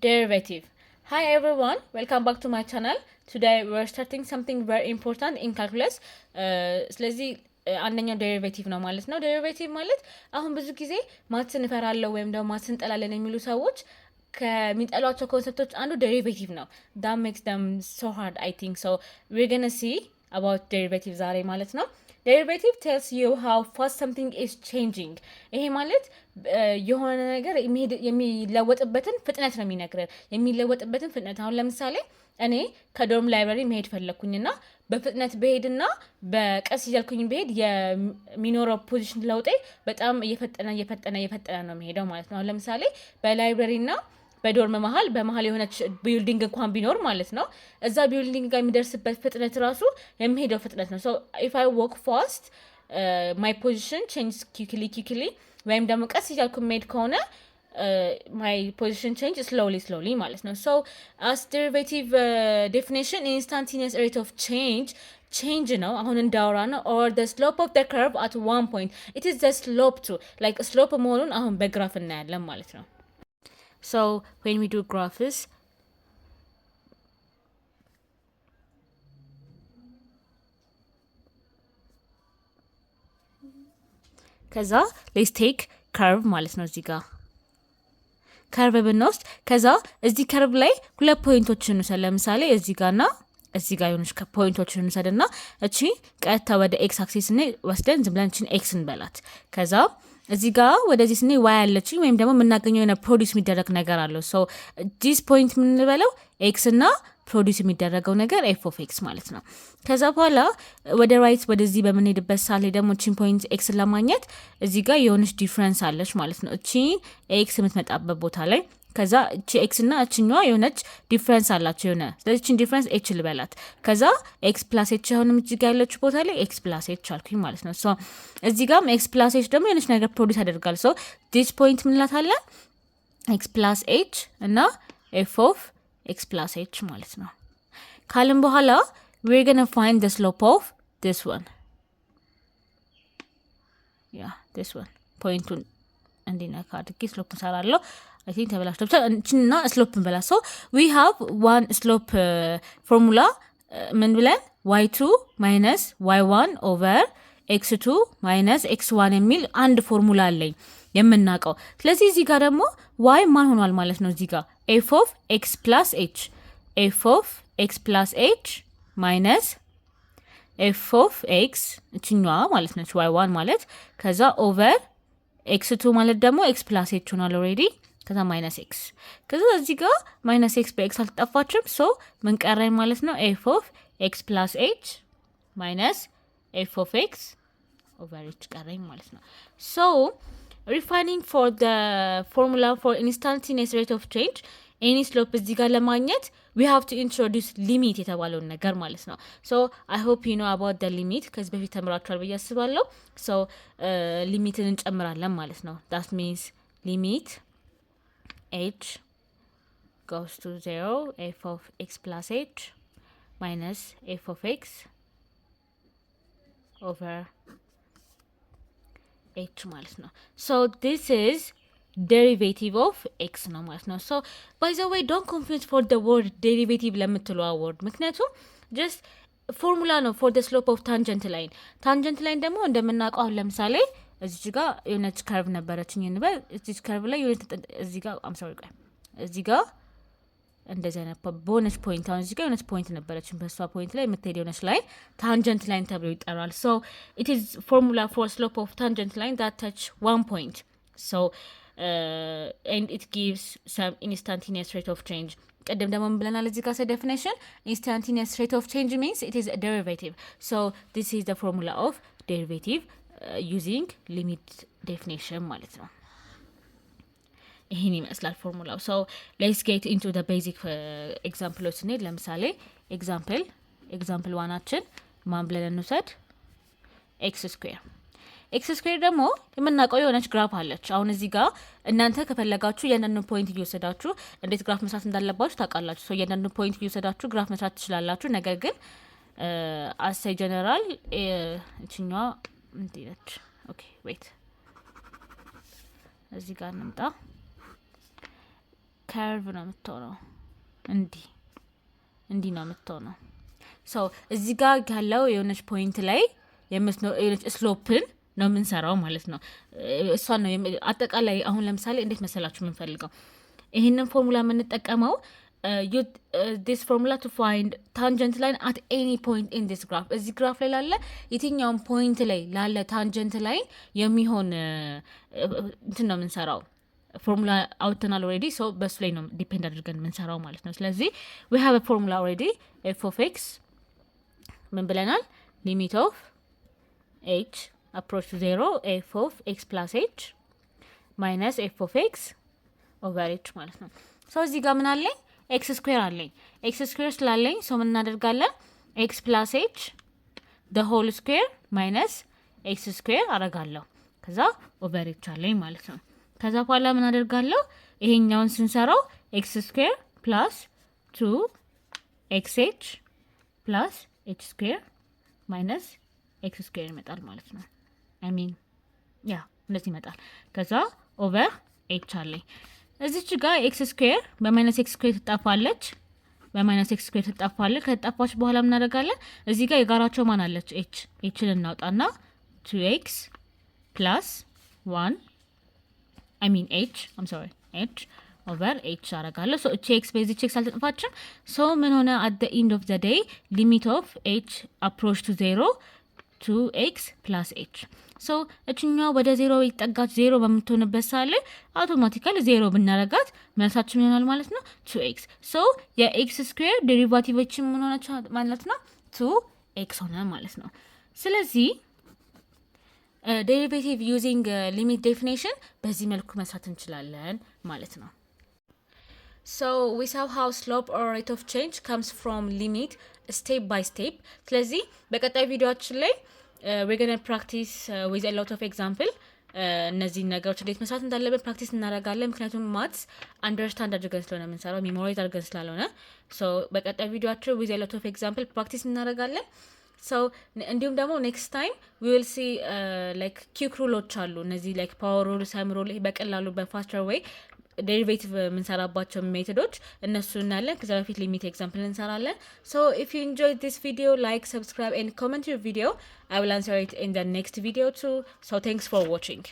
Derivative. Hi everyone, welcome back to my channel. Today we're starting something very important in calculus. ስለዚህ አንደኛው ዴሪቬቲቭ ነው ማለት ነው። ዴሪቬቲቭ ማለት አሁን ብዙ ጊዜ ማትስን እንፈራለን ወይም ደግሞ ማትስን እንጠላለን የሚሉ ሰዎች ከሚጠሏቸው ኮንሰፕቶች አንዱ ዴሪቬቲቭ ነው። that makes them so hard I think. So we're gonna see about derivative ዛሬ ማለት ነው። derivative tells you how fast something is changing. ይሄ ማለት የሆነ ነገር የሚለወጥበትን ፍጥነት ነው የሚነግረን። የሚለወጥበትን ፍጥነት አሁን ለምሳሌ እኔ ከዶርም ላይብራሪ መሄድ ፈለኩኝና በፍጥነት በሄድና በቀስ እያልኩኝ በሄድ የሚኖረው ፖዚሽን ለውጤ በጣም እየፈጠነ ነው የሚሄደው ማለት ነው። አሁን ለምሳሌ በላይብራሪና በዶርም በመሀል የሆነች ቢልዲንግ እንኳን ቢኖር ማለት ነው እዛ ቢልዲንግ ጋር የሚደርስበት ፍጥነት ራሱ የሚሄደው ፍጥነት ነው። ሶ ኢፍ አይ ዎክ ፋስት ማይ ፖዚሽን ቼንጅስ ኪክሊ ወይም ደግሞ ቀስ እያልኩ መሄድ ከሆነ ማይ ፖዚሽን ቼንጅ ስሎሊ ማለት ነው። ሶ አስ ዴሪቬቲቭ ዴፊኒሽን ኢንስታንቲኒየስ ሬት ኦፍ ቼንጅ ነው አሁን እንዳወራ ነው። ኦር the slope of the curve at one point it is the slope too like slope መሆኑን አሁን በግራፍ እናያለን ማለት ነው። So when we do graphs, ከዛ let's take curve ማለት ነው። እዚህ ጋር ከርቭ ብንወስድ ከዛ እዚህ ከርቭ ላይ ሁለት ፖይንቶችን እንውሰድ። ለምሳሌ እዚህ ጋርና እዚህ ጋር የሆነች ፖይንቶችን እንውሰድና እቺ ቀጥታ ወደ ኤክስ አክሲስ እና ወስደን ዝም ብለን እቺን ኤክስ እንበላት። ከዛ እዚህ ጋር ወደዚህ ስኔ ዋይ ያለችኝ ወይም ደግሞ የምናገኘው የሆነ ፕሮዲስ የሚደረግ ነገር አለው። ሶ ዲስ ፖይንት የምንበለው ኤክስ እና ፕሮዲስ የሚደረገው ነገር ኤፍ ኦፍ ኤክስ ማለት ነው። ከዛ በኋላ ወደ ራይት ወደዚህ በምንሄድበት ሳሌ ደግሞ እቺን ፖይንት ኤክስን ለማግኘት እዚህ ጋር የሆነች ዲፍረንስ አለች ማለት ነው። እቺን ኤክስ የምትመጣበት ቦታ ላይ ከዛ እቺ ኤክስ እና እችኛዋ የሆነች ዲፍረንስ አላቸው የሆነ። ስለዚህ እቺን ዲፍረንስ ኤች ልበላት። ከዛ ኤክስ ፕላስ ኤች አሁንም እዚህ ጋር ያለችው ቦታ ላይ ኤክስ ፕላስ ኤች አልኩኝ ማለት ነው። ሶ እዚህ ጋርም ኤክስ ፕላስ ኤች ደግሞ የሆነች ነገር ፕሮዲስ ያደርጋል። ሶ ዲስ ፖይንት ምንላታለን ኤክስ ፕላስ ኤች እና ኤፍ ኦፍ ኤክስ ፕላስ ኤች ማለት ነው። ካልን በኋላ we're gonna find the slope of this one. Yeah, this one. ፖይንቱን እንዲነካ አድርጌ ስሎፕ እንሰራለሁ። I think ተበላሽቶ ብቻ እንችና ስሎፕ እንበላ። ሶ we have one slope ፎርሙላ ምን ብለን y2 minus y1 over x2 minus x1 የሚል አንድ ፎርሙላ አለኝ የምናውቀው። ስለዚህ እዚህ ጋር ደግሞ y ማን ሆኗል ማለት ነው። እዚህ ጋር f of x plus h f of x plus h minus f of x እችኛዋ ማለት ነች y1 ማለት ከዛ ኦቨር x2 ማለት ደግሞ x plus h ሆኗል ኦልሬዲ ከዛ ማይነስ ኤክስ ከዛ እዚህ ጋር ማይነስ ኤክስ በኤክስ አልተጠፋችም። ሶ ምን ቀረኝ ማለት ነው ኤፍ ኦፍ ኤክስ ፕላስ ኤች ማይነስ ኤፍ ኦፍ ኤክስ ኦቨር ኤች ቀረኝ ማለት ነው። ሶ ሪፋይኒንግ ፎር the formula for instantaneous rate of change any slope እዚህ ጋር ለማግኘት we have to introduce limit የተባለውን ነገር ማለት ነው። ሶ I hope you know about the limit ከዚህ በፊት ተምራችኋል ብዬ አስባለሁ። ሶ ሊሚትን እንጨምራለን ማለት ነው። that means limit h goes to 0 f of x plus h minus f of x over h ማለት ነው። so this is derivative of x ነው ማለት ነው። so by the way don't confuse for the word derivative ለምትለው word ምክንያቱም just ፎርሙላ ነው for the slope of tangent line ደግሞ እንደምናውቀው አሁን ለምሳሌ እዚህ ጋር የሆነች ከርቭ ነበረችኝ እንበል። እዚህ ከርቭ ላይ እዚህ ጋር እዚህ ጋር እንደዚህ አይነት ቦነስ ፖይንት አሁን እዚህ ጋር የሆነች ፖይንት ነበረችኝ በሷ ፖይንት ላይ የምትሄድ የሆነች ላይን ታንጀንት ላይን ተብሎ ይጠራል። so it is formula for slope of tangent line that touch one point. so and it gives some instantaneous rate of change. ቀደም ደግሞ ምን ብለናል እዚህ ጋር definition instantaneous rate of change means it is a derivative. so this is the formula of derivative using limit definition ማለት ነው። ይሄን ይመስላል ፎርሙላው። so let's get into the basic examples ስንሄድ ለምሳሌ example 1 ማን ብለን እንውሰድ x ስኩዌር ደግሞ የምናውቀው የሆነች ግራፍ አለች። አሁን እዚህ ጋር እናንተ ከፈለጋችሁ የእያንዳንዱ ፖይንት እየወሰዳችሁ እንዴት ግራፍ መስራት እንዳለባችሁ ታውቃላችሁ። so የእያንዳንዱ ፖይንት እየወሰዳችሁ ግራፍ መስራት ትችላላችሁ። ነገር ግን አሳይ ጀነራል እችኛዋ እንዴት ኦኬ ዌት እዚህ ጋር እንምጣ። ከርቭ ነው የምትሆነው። እንዲህ ነው የምትሆነው። ሶ እዚህ ጋር ያለው የሆነች ፖይንት ላይ የሆነች ስሎፕን ነው የምንሰራው ማለት ነው። እሷን ነው አጠቃላይ። አሁን ለምሳሌ እንዴት መሰላችሁ የምንፈልገው ይህንን ፎርሙላ የምንጠቀመው this formula to find tangent line at any point in this graph። እዚህ ግራፍ ላይ ላለ የትኛውን ፖይንት ላይ ላለ ታንጀንት ላይን የሚሆን እንትን ነው የምንሰራው። ፎርሙላ አውጥተናል ኦልሬዲ። ሶ በሱ ላይ ነው ዲፔንድ አድርገን የምንሰራው ማለት ነው። ስለዚህ we have a formula already f of x ምን ብለናል? ሊሚት ኦፍ h approach to 0 f of x plus h minus f of x over h ማለት ነው። ሶ እዚህ ጋር ምን አለኝ? ኤክስ ስኩዌር አለኝ። ኤክስ ስኩዌር ስላለኝ ሶ ምን እናደርጋለን? ኤክስ ፕላስ ኤች ደ ሆል ስኩዌር ማይነስ ኤክስ ስኩዌር አረጋለሁ። ከዛ ኦቨር ኤች አለኝ ማለት ነው። ከዛ በኋላ ምን አደርጋለሁ? ይሄኛውን ስንሰራው ኤክስ ስኩዌር ፕላስ 2 ኤክስ ኤች ፕላስ ኤች ስኩዌር ማይነስ ኤክስ ስኩዌር ይመጣል ማለት ነው። ያ እንደዚህ ይመጣል። ከዛ ኦቨር ኤች አለኝ። እዚች ጋር ኤክስ ስኩዌር በማይነስ ኤክስ ስኩዌር ትጣፋለች። ከተጣፋች በኋላ ምናደርጋለን? እዚህ ጋር የጋራቸው ማን አለች? ኤችን እናውጣና 2x ፕላስ 1 ኤች ኦቨር ኤች አረጋለሁ። ሶ እቺ ኤክስ በዚች ኤክስ አልተጥፋችም። ሶ ምን ሆነ? አት ዘ ኢንድ ኦፍ ዘ ዴይ ሊሚት ኦፍ ኤች አፕሮች ቱ 0 2x ፕላስ ኤች። ሶ እችኛው ወደ 0 ይጠጋች 0 በምትሆንበት ሳለ አውቶማቲካሊ 0 ብናረጋት መልሳችን ይሆናል ማለት ነው 2x። ሶ የኤክስ ስኩዌር ዴሪቫቲቮችን ምን ሆነች ማለት ነው 2x ሆነ ማለት ነው። ስለዚህ ዴሪቬቲቭ ዩዚንግ ሊሚት ዴፊኒሽን በዚህ መልኩ መስራት እንችላለን ማለት ነው። So we saw how slope or rate of change comes from limit step by step። ስለዚህ በቀጣይ ቪዲዮአችን ላይ we're going to practice with a lot of example እነዚህ ነገሮች እንዴት መስራት እንዳለብን ፕራክቲስ እናደርጋለን። ምክንያቱም ማትስ አንደርስታንድ አድርገን ስለሆነ የምንሰራው ሜሞራይዝ አድርገን ስላልሆነ ሶ በቀጣይ ቪዲዮአችን with a lot of example ፕራክቲስ እናደርጋለን። ሶ እንዲሁም ደግሞ ኔክስት ታይም we will see like quick rules አሉ። እነዚህ like power rule sum rule በቀላሉ በፋስተር ዌይ ዴሪቬቲቭ የምንሰራባቸው ሜቶዶች እነሱ እናያለን። ከዛ በፊት ሊሚት ኤግዛምፕል እንሰራለን። ሶ ኢፍ ዩ ኢንጆይድ ዲስ ቪዲዮ ላይክ ሰብስክራይብ ኤንድ ኮመንት ዩር ቪዲዮ I will answer it in the next video too. So thanks for watching.